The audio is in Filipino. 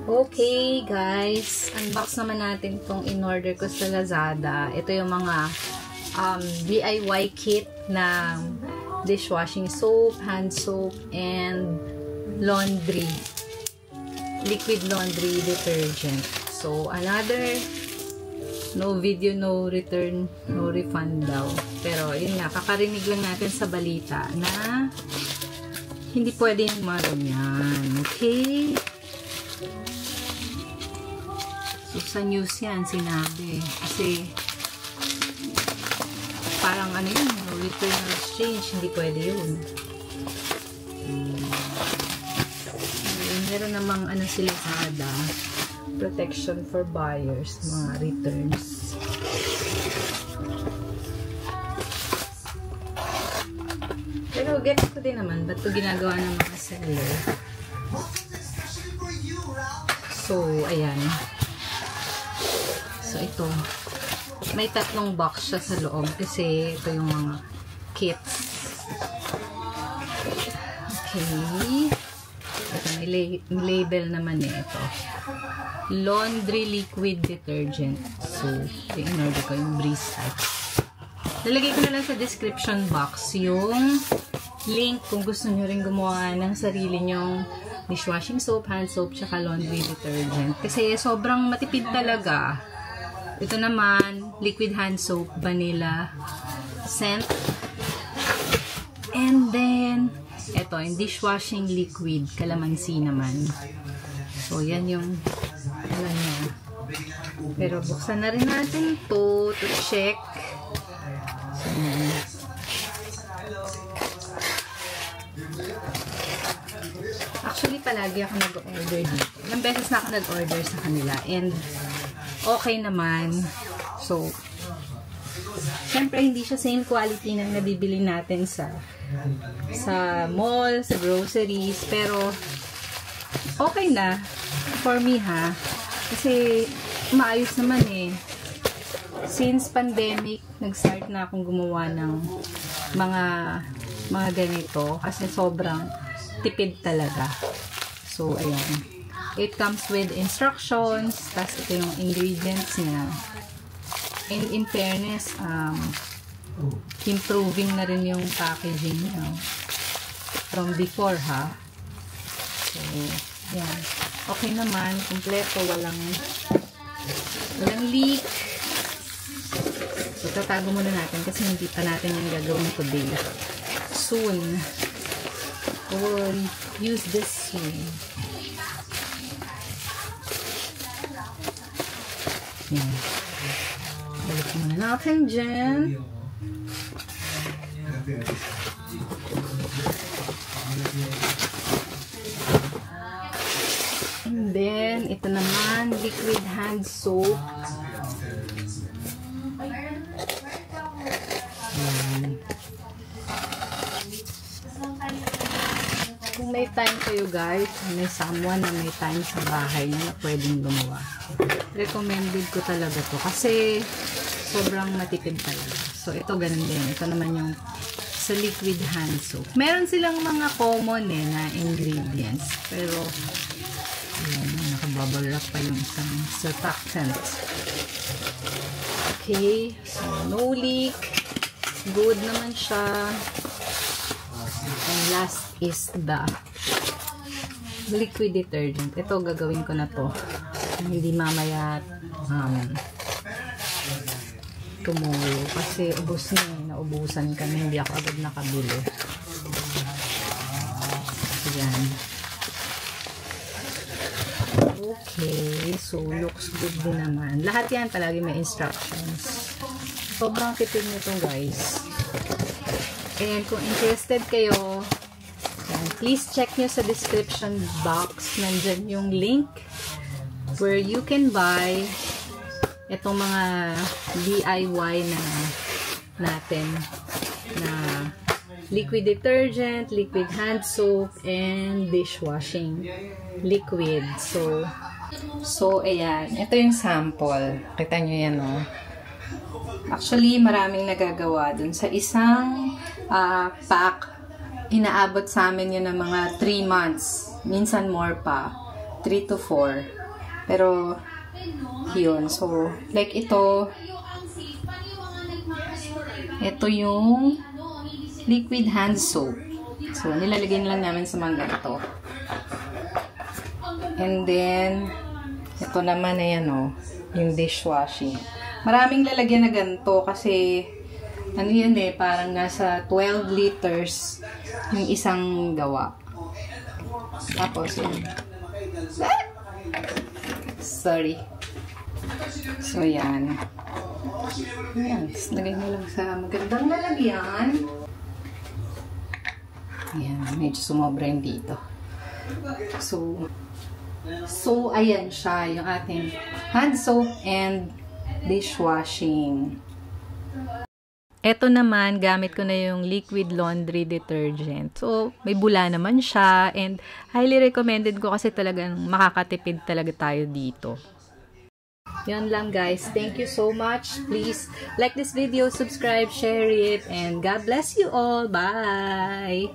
Okay, guys. Unbox naman natin itong in-order ko sa Lazada. Ito yung mga DIY kit ng dishwashing soap, hand soap, and laundry. Liquid laundry detergent. So, another no video, no return, no refund daw. Pero, yun nga, kakarinig lang natin sa balita na hindi pwede yung mga ganyan. Okay? So, sa news yan, sinabi. Kasi, parang ano yun, no return or exchange, hindi pwede yun. Meron namang ano sila sa protection for buyers, mga returns. Pero get ko din naman, ba't ito ginagawa ng mga seller? So, ayan. So, ito. May 3 box siya sa loob kasi ito yung mga kits. Okay. Ito, may label naman ito. Laundry liquid detergent. So, in-order ko yung Breeze type. Nalagay ko na lang sa description box yung link kung gusto nyo rin gumawa ng sarili nyong dishwashing soap, hand soap, tsaka laundry detergent. Kasi sobrang matipid talaga. Ito naman, liquid hand soap, vanilla scent. And then, ito, yung dishwashing liquid, calamansi naman. So, yan yung alam niya. Pero, buksan na rin natin to check. So, actually, palagi ako nag-order dito. Ilang beses na ako nag-order sa kanila. And, okay naman. So, syempre, hindi siya same quality ng nabibili natin sa mall, sa groceries. Pero, okay na. For me, ha. Kasi, maayos naman eh. Since pandemic, nag-start na akong gumawa ng mga ganito. Kasi sobrang tipid talaga. So, ayan. It comes with instructions, tas ito yung ingredients niya. And in fairness, improving na rin yung packaging niya. From before, ha. So, yan. Okay naman, kompleto, walang leak. So, tatago muna natin kasi hindi pa natin yung gagawin today. Soon. We'll use this soon. Yan. Balik muna natin dyan. And then, ito naman, liquid hand soap. Yan. Kung may time kayo guys, may someone na may time sa bahay na pwedeng gumawa, recommended ko talaga to kasi sobrang matipid talaga. So, ito ganun din. Ito naman yung sa liquid hand soap. Meron silang mga common na ingredients. Pero, ayan, nakabubble wrap pa yung isang surfactant. Okay. So, no leak. Good naman siya. And last is the liquid detergent. Ito, gagawin ko na to. Hindi mamaya tomorrow. Kasi ubos na eh. Naubusan kami. Hindi ako agad nakabili. Ayan. Okay. So, looks good din naman. Lahat yan palagi may instructions. Sobrang tipid nito guys. And kung interested kayo, yan, please check nyo sa description box. Nandyan yung link where you can buy itong mga DIY na natin na liquid detergent, liquid hand soap, and dishwashing liquid. So ayan. Ito yung sample. Kita nyo yan, oh. Actually, maraming nagagawa dun. Sa isang pack, inaabot sa amin yun ng mga 3 months. Minsan more pa. 3 to 4. Pero, yun. So, like ito yung liquid hand soap. So, nilalagay lang namin sa mga ganito. And then, ito naman ayan yung dishwashing. Maraming lalagyan na ganito kasi ano yan parang nasa 12 liters yung isang gawa. Tapos yun. Sorry. So yan. Ayan. Lagay mo lang sa magandang lalagyan. Ayan. Medyo sumobra yung dito. So ayan siya yung ating hand soap and dishwashing. Ito naman, gamit ko na yung liquid laundry detergent. So, may bula naman siya and highly recommended ko kasi talagang makakatipid talaga tayo dito. Yan lang guys. Thank you so much. Please like this video, subscribe, share it, and God bless you all. Bye!